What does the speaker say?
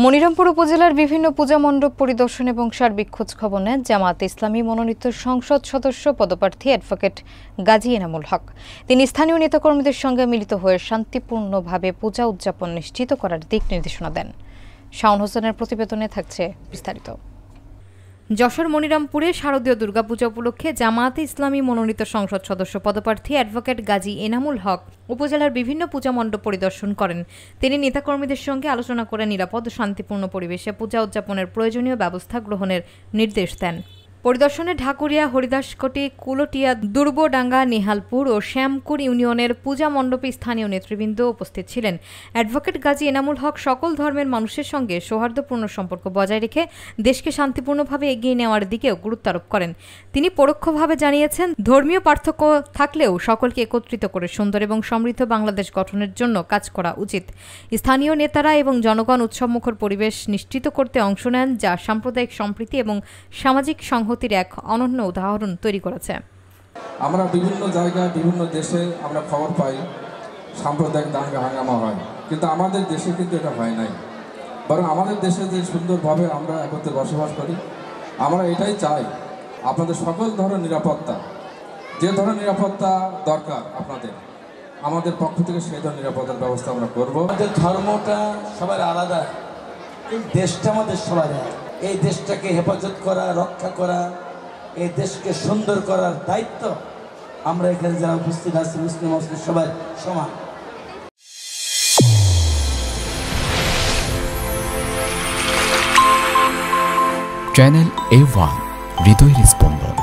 মনিরামপুর উপজেলার বিভিন্ন পূজা মণ্ডপ পরিদর্শন এবং সার্বিক খোঁজখবর নেন জামায়াত ইসলামী মনোনীত সংসদ সদস্য পদপ্রার্থী অ্যাডভোকেট গাজী এনামুল হক। তিনি স্থানীয় নেতাকর্মীদের সঙ্গে মিলিত হয়ে শান্তিপূর্ণভাবে পূজা উদযাপন নিশ্চিত করার দিক নির্দেশনা দেন। শাওন হোসেনের প্রতিবেদনে থাকছে বিস্তারিত। যশোর মনিরামপুরে শারদীয় দুর্গাপূজা উপলক্ষে জামায়াতে ইসলামী মনোনীত সংসদ সদস্য পদপ্রার্থী অ্যাডভোকেট গাজী এনামুল হক উপজেলার বিভিন্ন পূজা মণ্ডপ পরিদর্শন করেন। তিনি নেতাকর্মীদের সঙ্গে আলোচনা করে নিরাপদ ও শান্তিপূর্ণ পরিবেশে পূজা উদযাপনের প্রয়োজনীয় ব্যবস্থা গ্রহণের নির্দেশ দেন। পরিদর্শনে ঢাকুরিয়া, হরিদাসকটি, কুলটিয়া, দুর্বডাঙ্গা, নেহালপুর ও শ্যামকুর ইউনিয়নের পূজা মণ্ডপে স্থানীয় নেতৃবৃন্দ উপস্থিত ছিলেন। অ্যাডভোকেট গাজী এনামুল হক সকল ধর্মের মানুষের সঙ্গে সৌহার্দ্যপূর্ণ সম্পর্ক বজায় রেখে দেশকে শান্তিপূর্ণভাবে এগিয়ে নেওয়ার দিকেও গুরুত্ব আরোপ করেন। তিনি পরোক্ষভাবে জানিয়েছেন, ধর্মীয় পার্থক্য থাকলেও সকলকে একত্রিত করে সুন্দর এবং সমৃদ্ধ বাংলাদেশ গঠনের জন্য কাজ করা উচিত। স্থানীয় নেতারা এবং জনগণ উৎসবমুখর পরিবেশ নিশ্চিত করতে অংশ নেন, যা সাম্প্রদায়িক সম্প্রীতি এবং সামাজিক সংহতির এক অনন্য উদাহরণ তৈরি করেছে। আমরা বিভিন্ন জায়গায় বিভিন্ন দেশে আমরা খবর পাই সাম্প্রদায়িক দাঙ্গা হাঙ্গামা হয়, কিন্তু আমাদের দেশে কিন্তু এটা হয় নাই। বরং আমাদের দেশে যে সুন্দরভাবে আমরা একত্রে বসবাস করি, আমরা এটাই চাই আপনাদের সকল ধরনের নিরাপত্তা, যে ধরনের নিরাপত্তা দরকার আপনাদের, আমাদের পক্ষ থেকে সেই ধরনের নিরাপত্তার ব্যবস্থা আমরা করব। আমাদের ধর্মটা সবার আলাদা, এই দেশটা আমাদের সবার। এই দেশটাকে হেফাজত করা, রক্ষা করা, এই দেশকে সুন্দর করার দায়িত্ব আমরা এখানে যারা উপস্থিত আছি মুসলিম সবাই সমান। চ্যানেল A1 হৃদয়ের স্পন্দন।